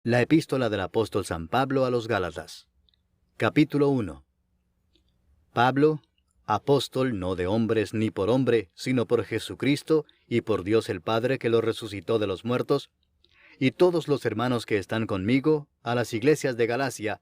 La epístola del apóstol San Pablo a los Gálatas. Capítulo 1. Pablo, apóstol no de hombres ni por hombre, sino por Jesucristo y por Dios el Padre que lo resucitó de los muertos, y todos los hermanos que están conmigo, a las iglesias de Galacia,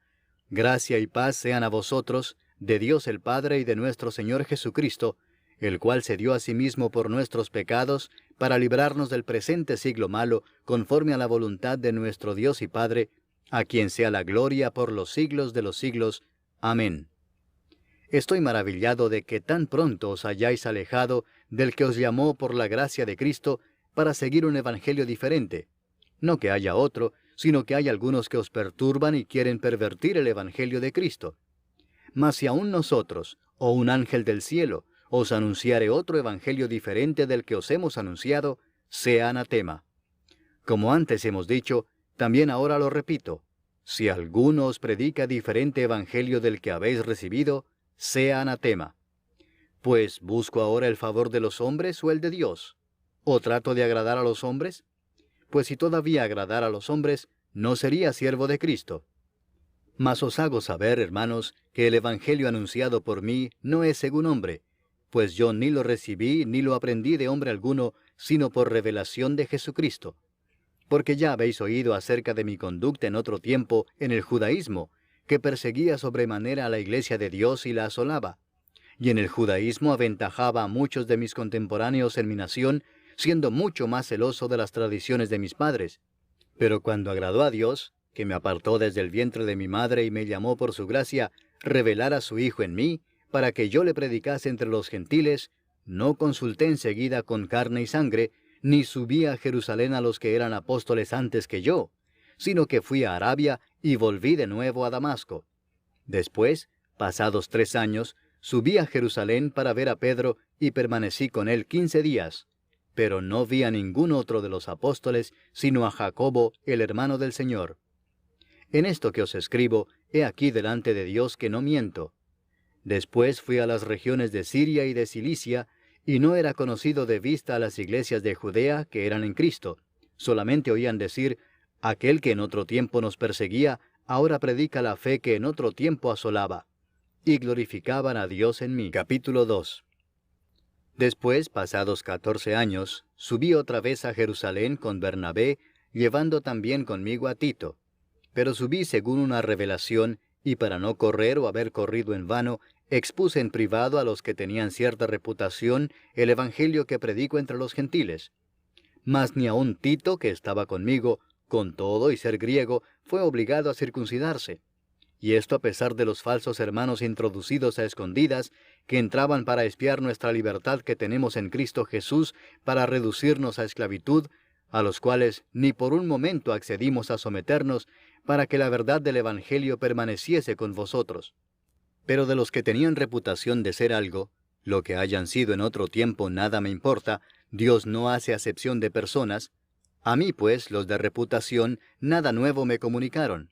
gracia y paz sean a vosotros, de Dios el Padre y de nuestro Señor Jesucristo, el cual se dio a sí mismo por nuestros pecados, para librarnos del presente siglo malo, conforme a la voluntad de nuestro Dios y Padre, a quien sea la gloria por los siglos de los siglos. Amén. Estoy maravillado de que tan pronto os hayáis alejado del que os llamó por la gracia de Cristo para seguir un evangelio diferente. No que haya otro, sino que hay algunos que os perturban y quieren pervertir el evangelio de Cristo. Mas si aún nosotros, o un ángel del cielo, os anunciare otro evangelio diferente del que os hemos anunciado, sea anatema. Como antes hemos dicho, también ahora lo repito, si alguno os predica diferente evangelio del que habéis recibido, sea anatema. Pues, ¿busco ahora el favor de los hombres o el de Dios? ¿O trato de agradar a los hombres? Pues si todavía agradara a los hombres, no sería siervo de Cristo. Mas os hago saber, hermanos, que el evangelio anunciado por mí no es según hombre, pues yo ni lo recibí ni lo aprendí de hombre alguno, sino por revelación de Jesucristo. Porque ya habéis oído acerca de mi conducta en otro tiempo en el judaísmo, que perseguía sobremanera a la iglesia de Dios y la asolaba. Y en el judaísmo aventajaba a muchos de mis contemporáneos en mi nación, siendo mucho más celoso de las tradiciones de mis padres. Pero cuando agradó a Dios, que me apartó desde el vientre de mi madre y me llamó por su gracia, revelar a su Hijo en mí, para que yo le predicase entre los gentiles, no consulté enseguida con carne y sangre, ni subí a Jerusalén a los que eran apóstoles antes que yo, sino que fui a Arabia y volví de nuevo a Damasco. Después, pasados 3 años, subí a Jerusalén para ver a Pedro y permanecí con él 15 días, pero no vi a ningún otro de los apóstoles, sino a Jacobo, el hermano del Señor. En esto que os escribo, he aquí delante de Dios que no miento. Después fui a las regiones de Siria y de Cilicia, y no era conocido de vista a las iglesias de Judea que eran en Cristo. Solamente oían decir, aquel que en otro tiempo nos perseguía, ahora predica la fe que en otro tiempo asolaba. Y glorificaban a Dios en mí. Capítulo 2. Después, pasados 14 años, subí otra vez a Jerusalén con Bernabé, llevando también conmigo a Tito. Pero subí según una revelación, y para no correr o haber corrido en vano, expuse en privado a los que tenían cierta reputación el evangelio que predico entre los gentiles. Mas ni aun Tito, que estaba conmigo, con todo y ser griego, fue obligado a circuncidarse. Y esto a pesar de los falsos hermanos introducidos a escondidas, que entraban para espiar nuestra libertad que tenemos en Cristo Jesús, para reducirnos a esclavitud, a los cuales ni por un momento accedimos a someternos, para que la verdad del Evangelio permaneciese con vosotros. Pero de los que tenían reputación de ser algo, lo que hayan sido en otro tiempo nada me importa, Dios no hace acepción de personas. A mí, pues, los de reputación, nada nuevo me comunicaron.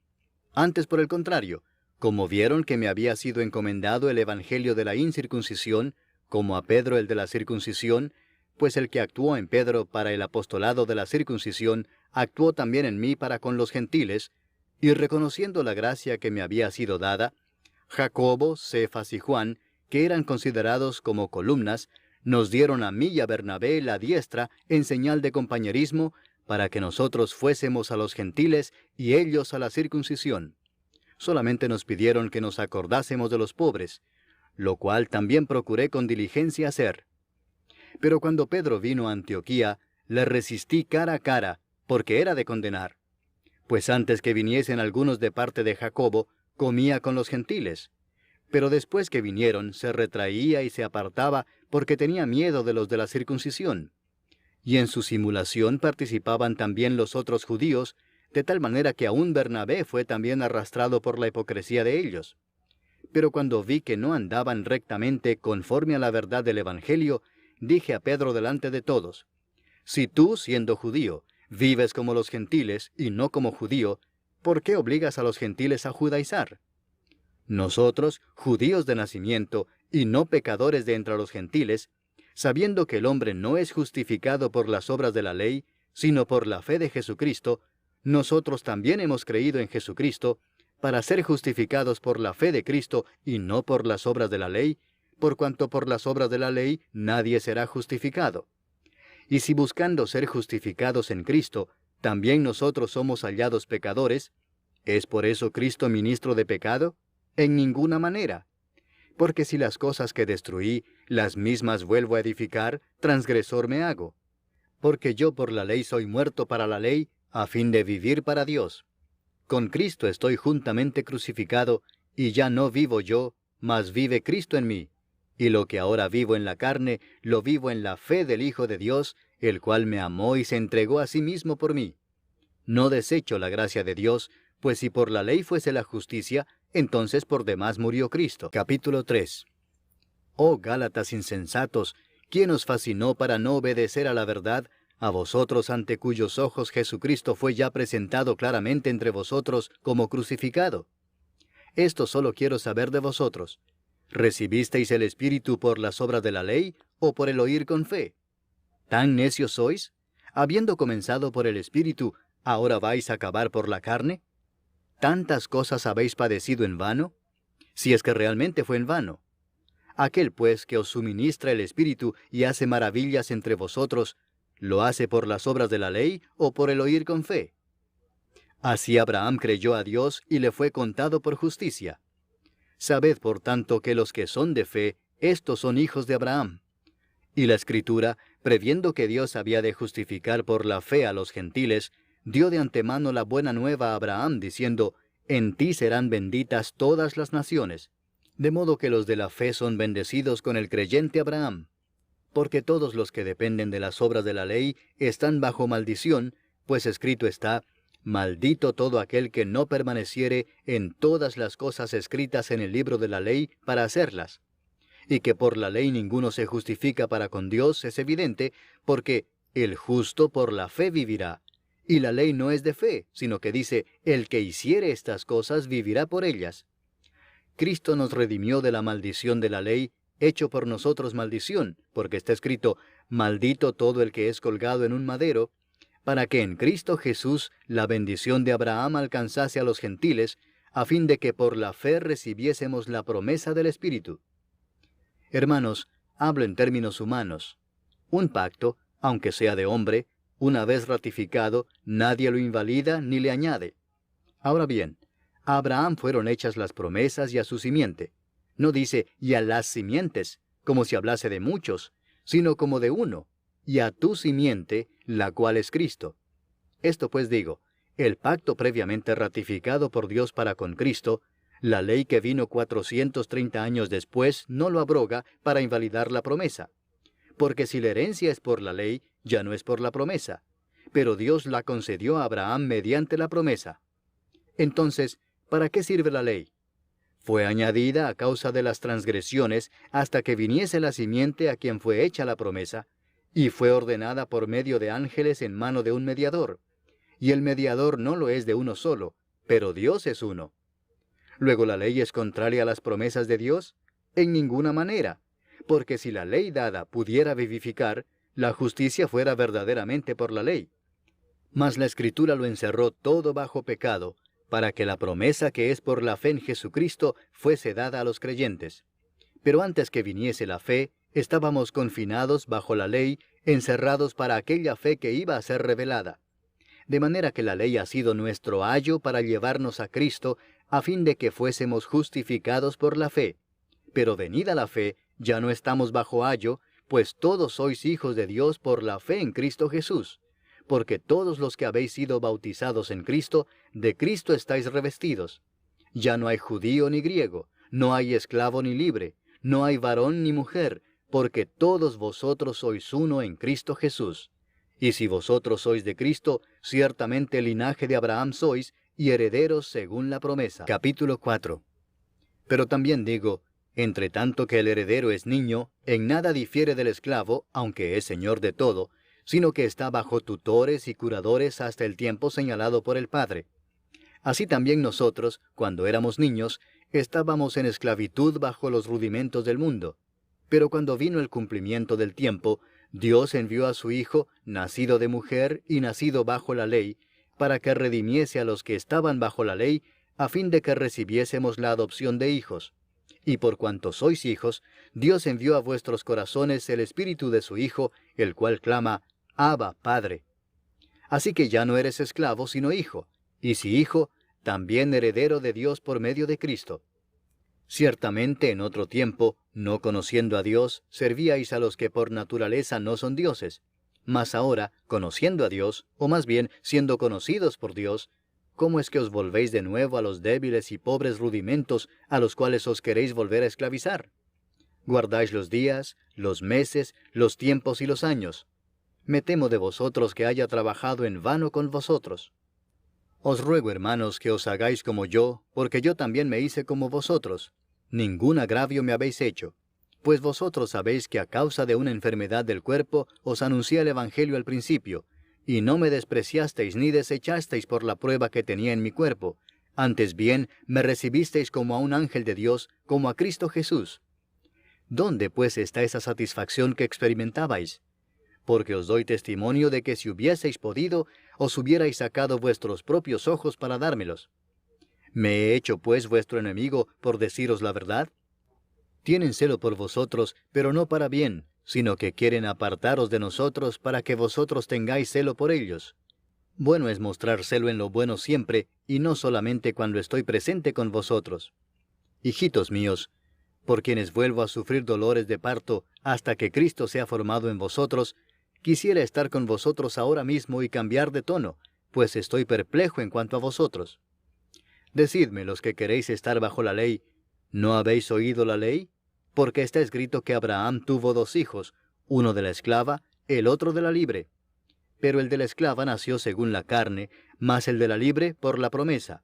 Antes, por el contrario, como vieron que me había sido encomendado el evangelio de la incircuncisión, como a Pedro el de la circuncisión, pues el que actuó en Pedro para el apostolado de la circuncisión, actuó también en mí para con los gentiles, y reconociendo la gracia que me había sido dada, Jacobo, Cefas y Juan, que eran considerados como columnas, nos dieron a mí y a Bernabé la diestra en señal de compañerismo, para que nosotros fuésemos a los gentiles y ellos a la circuncisión. Solamente nos pidieron que nos acordásemos de los pobres, lo cual también procuré con diligencia hacer. Pero cuando Pedro vino a Antioquía, le resistí cara a cara, porque era de condenar. Pues antes que viniesen algunos de parte de Jacobo, comía con los gentiles. Pero después que vinieron, se retraía y se apartaba, porque tenía miedo de los de la circuncisión. Y en su simulación participaban también los otros judíos, de tal manera que aún Bernabé fue también arrastrado por la hipocresía de ellos. Pero cuando vi que no andaban rectamente conforme a la verdad del Evangelio, dije a Pedro delante de todos, si tú, siendo judío, vives como los gentiles y no como judío, ¿por qué obligas a los gentiles a judaizar? Nosotros, judíos de nacimiento y no pecadores de entre los gentiles, sabiendo que el hombre no es justificado por las obras de la ley, sino por la fe de Jesucristo, nosotros también hemos creído en Jesucristo para ser justificados por la fe de Cristo y no por las obras de la ley, por cuanto por las obras de la ley nadie será justificado. Y si buscando ser justificados en Cristo, también nosotros somos hallados pecadores, ¿es por eso Cristo ministro de pecado? En ninguna manera. Porque si las cosas que destruí, las mismas vuelvo a edificar, transgresor me hago. Porque yo por la ley soy muerto para la ley, a fin de vivir para Dios. Con Cristo estoy juntamente crucificado, y ya no vivo yo, mas vive Cristo en mí. Y lo que ahora vivo en la carne, lo vivo en la fe del Hijo de Dios, el cual me amó y se entregó a sí mismo por mí. No desecho la gracia de Dios, pues si por la ley fuese la justicia, entonces por demás murió Cristo. Capítulo 3. Oh Gálatas insensatos, ¿quién os fascinó para no obedecer a la verdad, a vosotros ante cuyos ojos Jesucristo fue ya presentado claramente entre vosotros como crucificado? Esto solo quiero saber de vosotros. ¿Recibisteis el Espíritu por las obras de la ley o por el oír con fe? ¿Tan necios sois? Habiendo comenzado por el Espíritu, ¿ahora vais a acabar por la carne? ¿Tantas cosas habéis padecido en vano? Si es que realmente fue en vano. Aquel pues que os suministra el Espíritu y hace maravillas entre vosotros, ¿lo hace por las obras de la ley o por el oír con fe? Así Abraham creyó a Dios y le fue contado por justicia. Sabed por tanto que los que son de fe, estos son hijos de Abraham. Y la Escritura, previendo que Dios había de justificar por la fe a los gentiles, dio de antemano la buena nueva a Abraham, diciendo, en ti serán benditas todas las naciones. De modo que los de la fe son bendecidos con el creyente Abraham. Porque todos los que dependen de las obras de la ley están bajo maldición, pues escrito está, maldito todo aquel que no permaneciere en todas las cosas escritas en el libro de la ley para hacerlas. Y que por la ley ninguno se justifica para con Dios es evidente, porque el justo por la fe vivirá. Y la ley no es de fe, sino que dice, el que hiciere estas cosas vivirá por ellas. Cristo nos redimió de la maldición de la ley, hecho por nosotros maldición, porque está escrito, maldito todo el que es colgado en un madero, para que en Cristo Jesús la bendición de Abraham alcanzase a los gentiles, a fin de que por la fe recibiésemos la promesa del Espíritu. Hermanos, hablo en términos humanos. Un pacto, aunque sea de hombre, una vez ratificado, nadie lo invalida ni le añade. Ahora bien, a Abraham fueron hechas las promesas y a su simiente. No dice, y a las simientes, como si hablase de muchos, sino como de uno, y a tu simiente, la cual es Cristo. Esto pues digo, el pacto previamente ratificado por Dios para con Cristo, la ley que vino 430 años después no lo abroga para invalidar la promesa. Porque si la herencia es por la ley, ya no es por la promesa. Pero Dios la concedió a Abraham mediante la promesa. Entonces, ¿para qué sirve la ley? Fue añadida a causa de las transgresiones hasta que viniese la simiente a quien fue hecha la promesa, y fue ordenada por medio de ángeles en mano de un mediador. Y el mediador no lo es de uno solo, pero Dios es uno. Luego, ¿la ley es contraria a las promesas de Dios? En ninguna manera, porque si la ley dada pudiera vivificar, la justicia fuera verdaderamente por la ley. Mas la Escritura lo encerró todo bajo pecado, para que la promesa que es por la fe en Jesucristo fuese dada a los creyentes. Pero antes que viniese la fe, estábamos confinados bajo la ley, encerrados para aquella fe que iba a ser revelada. De manera que la ley ha sido nuestro ayo para llevarnos a Cristo, a fin de que fuésemos justificados por la fe. Pero venida la fe, ya no estamos bajo ayo, pues todos sois hijos de Dios por la fe en Cristo Jesús. Porque todos los que habéis sido bautizados en Cristo, de Cristo estáis revestidos. Ya no hay judío ni griego, no hay esclavo ni libre, no hay varón ni mujer, porque todos vosotros sois uno en Cristo Jesús. Y si vosotros sois de Cristo, ciertamente linaje de Abraham sois, y herederos según la promesa. Capítulo 4. Pero también digo, entre tanto que el heredero es niño, en nada difiere del esclavo, aunque es señor de todo, sino que está bajo tutores y curadores hasta el tiempo señalado por el Padre. Así también nosotros, cuando éramos niños, estábamos en esclavitud bajo los rudimentos del mundo. Pero cuando vino el cumplimiento del tiempo, Dios envió a su Hijo, nacido de mujer y nacido bajo la ley, para que redimiese a los que estaban bajo la ley, a fin de que recibiésemos la adopción de hijos. Y por cuanto sois hijos, Dios envió a vuestros corazones el Espíritu de su Hijo, el cual clama, Abba, Padre. Así que ya no eres esclavo, sino hijo, y si hijo, también heredero de Dios por medio de Cristo. Ciertamente en otro tiempo, no conociendo a Dios, servíais a los que por naturaleza no son dioses. Mas ahora, conociendo a Dios, o más bien siendo conocidos por Dios, ¿cómo es que os volvéis de nuevo a los débiles y pobres rudimentos a los cuales os queréis volver a esclavizar? Guardáis los días, los meses, los tiempos y los años. Me temo de vosotros que haya trabajado en vano con vosotros. Os ruego, hermanos, que os hagáis como yo, porque yo también me hice como vosotros. Ningún agravio me habéis hecho. Pues vosotros sabéis que a causa de una enfermedad del cuerpo os anuncié el Evangelio al principio, y no me despreciasteis ni desechasteis por la prueba que tenía en mi cuerpo. Antes bien, me recibisteis como a un ángel de Dios, como a Cristo Jesús. ¿Dónde pues está esa satisfacción que experimentabais? Porque os doy testimonio de que si hubieseis podido, os hubierais sacado vuestros propios ojos para dármelos. ¿Me he hecho pues vuestro enemigo por deciros la verdad? Tienen celo por vosotros, pero no para bien, sino que quieren apartaros de nosotros para que vosotros tengáis celo por ellos. Bueno es mostrar celo en lo bueno siempre, y no solamente cuando estoy presente con vosotros. Hijitos míos, por quienes vuelvo a sufrir dolores de parto hasta que Cristo sea formado en vosotros, quisiera estar con vosotros ahora mismo y cambiar de tono, pues estoy perplejo en cuanto a vosotros. Decidme, los que queréis estar bajo la ley, ¿no habéis oído la ley? Porque está escrito que Abraham tuvo 2 hijos, uno de la esclava, el otro de la libre. Pero el de la esclava nació según la carne, mas el de la libre por la promesa.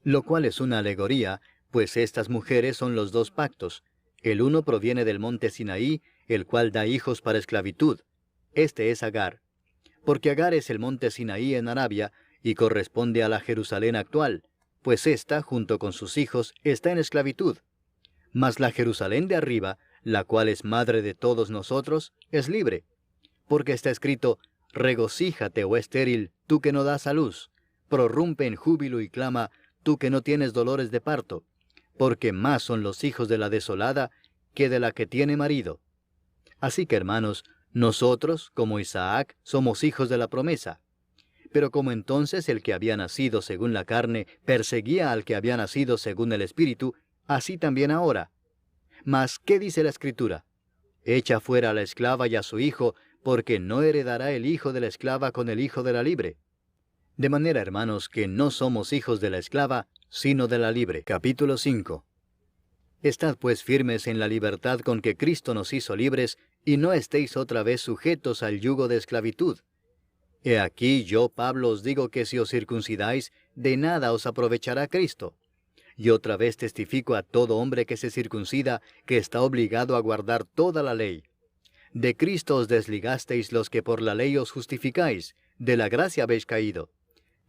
Lo cual es una alegoría, pues estas mujeres son los 2 pactos. El uno proviene del monte Sinaí, el cual da hijos para esclavitud. Este es Agar. Porque Agar es el monte Sinaí en Arabia, y corresponde a la Jerusalén actual, pues ésta, junto con sus hijos, está en esclavitud. Mas la Jerusalén de arriba, la cual es madre de todos nosotros, es libre. Porque está escrito, regocíjate, oh estéril, tú que no das a luz, prorrumpe en júbilo y clama, tú que no tienes dolores de parto, porque más son los hijos de la desolada que de la que tiene marido. Así que, hermanos, nosotros, como Isaac, somos hijos de la promesa. Pero como entonces el que había nacido según la carne perseguía al que había nacido según el Espíritu, así también ahora. Mas, ¿qué dice la Escritura? Echa fuera a la esclava y a su hijo, porque no heredará el hijo de la esclava con el hijo de la libre. De manera, hermanos, que no somos hijos de la esclava, sino de la libre. Capítulo 5. Estad pues firmes en la libertad con que Cristo nos hizo libres, y no estéis otra vez sujetos al yugo de esclavitud. He aquí yo, Pablo, os digo que si os circuncidáis, de nada os aprovechará Cristo. Y otra vez testifico a todo hombre que se circuncida, que está obligado a guardar toda la ley. De Cristo os desligasteis los que por la ley os justificáis, de la gracia habéis caído.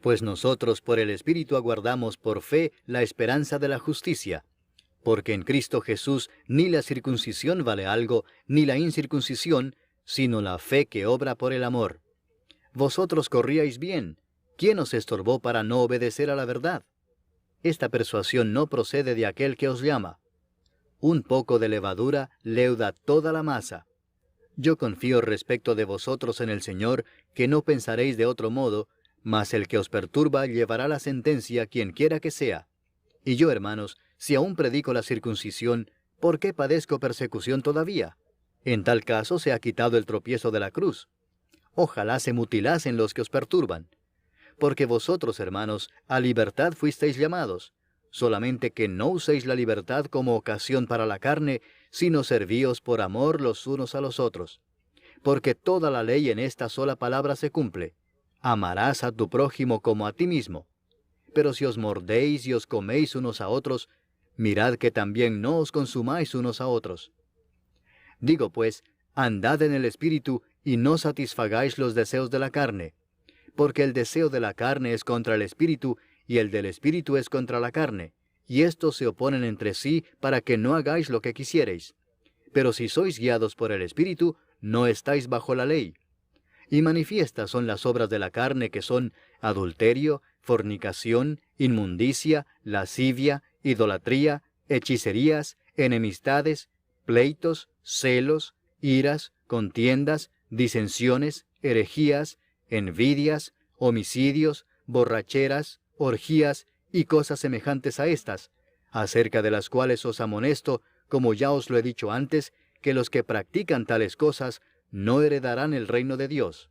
Pues nosotros por el Espíritu aguardamos por fe la esperanza de la justicia. Porque en Cristo Jesús ni la circuncisión vale algo, ni la incircuncisión, sino la fe que obra por el amor. Vosotros corríais bien. ¿Quién os estorbó para no obedecer a la verdad? Esta persuasión no procede de aquel que os llama. Un poco de levadura leuda toda la masa. Yo confío respecto de vosotros en el Señor, que no pensaréis de otro modo, mas el que os perturba llevará la sentencia quien quiera que sea. Y yo, hermanos, si aún predico la circuncisión, ¿por qué padezco persecución todavía? En tal caso se ha quitado el tropiezo de la cruz. Ojalá se mutilasen los que os perturban. Porque vosotros, hermanos, a libertad fuisteis llamados, solamente que no uséis la libertad como ocasión para la carne, sino servíos por amor los unos a los otros. Porque toda la ley en esta sola palabra se cumple: amarás a tu prójimo como a ti mismo. Pero si os mordéis y os coméis unos a otros, mirad que también no os consumáis unos a otros. Digo pues, andad en el Espíritu, y no satisfagáis los deseos de la carne. Porque el deseo de la carne es contra el Espíritu, y el del Espíritu es contra la carne, y estos se oponen entre sí para que no hagáis lo que quisierais. Pero si sois guiados por el Espíritu, no estáis bajo la ley. Y manifiestas son las obras de la carne, que son adulterio, fornicación, inmundicia, lascivia, idolatría, hechicerías, enemistades, pleitos, celos, iras, contiendas, disensiones, herejías, envidias, homicidios, borracheras, orgías y cosas semejantes a estas, acerca de las cuales os amonesto, como ya os lo he dicho antes, que los que practican tales cosas no heredarán el reino de Dios.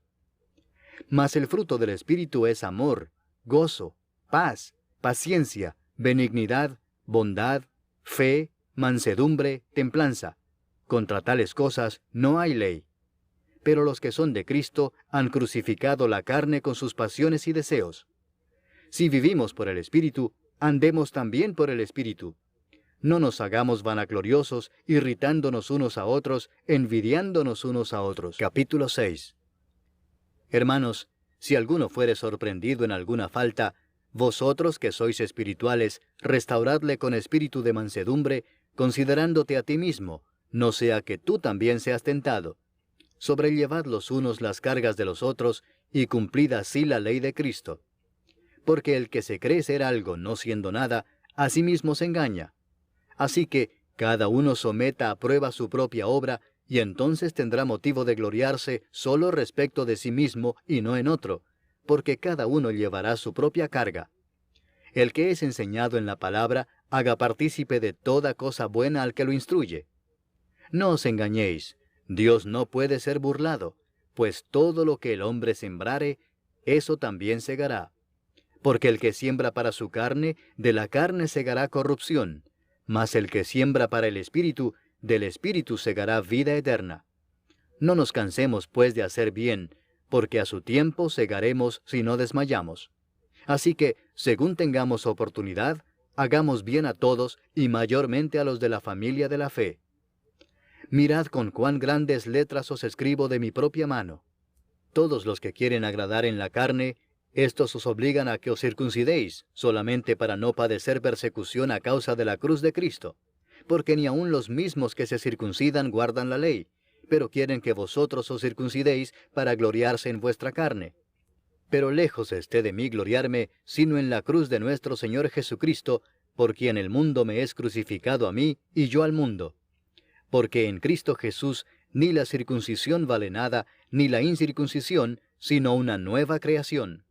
Mas el fruto del Espíritu es amor, gozo, paz, paciencia, benignidad, bondad, fe, mansedumbre, templanza. Contra tales cosas no hay ley. Pero los que son de Cristo han crucificado la carne con sus pasiones y deseos. Si vivimos por el Espíritu, andemos también por el Espíritu. No nos hagamos vanagloriosos, irritándonos unos a otros, envidiándonos unos a otros. Capítulo 6. Hermanos, si alguno fuere sorprendido en alguna falta, vosotros que sois espirituales, restauradle con espíritu de mansedumbre, considerándote a ti mismo, no sea que tú también seas tentado. Sobrellevad los unos las cargas de los otros, y cumplid así la ley de Cristo. Porque el que se cree ser algo no siendo nada, a sí mismo se engaña. Así que cada uno someta a prueba su propia obra, y entonces tendrá motivo de gloriarse solo respecto de sí mismo y no en otro, porque cada uno llevará su propia carga. El que es enseñado en la palabra, haga partícipe de toda cosa buena al que lo instruye. No os engañéis, Dios no puede ser burlado, pues todo lo que el hombre sembrare, eso también segará. Porque el que siembra para su carne, de la carne segará corrupción, mas el que siembra para el Espíritu, del Espíritu segará vida eterna. No nos cansemos pues de hacer bien, porque a su tiempo segaremos si no desmayamos. Así que, según tengamos oportunidad, hagamos bien a todos y mayormente a los de la familia de la fe. Mirad con cuán grandes letras os escribo de mi propia mano. Todos los que quieren agradar en la carne, estos os obligan a que os circuncidéis, solamente para no padecer persecución a causa de la cruz de Cristo. Porque ni aun los mismos que se circuncidan guardan la ley, pero quieren que vosotros os circuncidéis para gloriarse en vuestra carne. Pero lejos esté de mí gloriarme, sino en la cruz de nuestro Señor Jesucristo, por quien el mundo me es crucificado a mí y yo al mundo. Porque en Cristo Jesús ni la circuncisión vale nada, ni la incircuncisión, sino una nueva creación.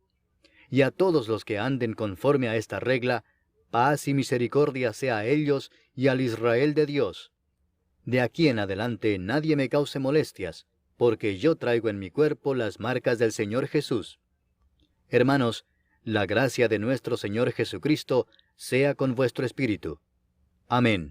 Y a todos los que anden conforme a esta regla, paz y misericordia sea a ellos y al Israel de Dios. De aquí en adelante nadie me cause molestias, porque yo traigo en mi cuerpo las marcas del Señor Jesús. Hermanos, la gracia de nuestro Señor Jesucristo sea con vuestro espíritu. Amén.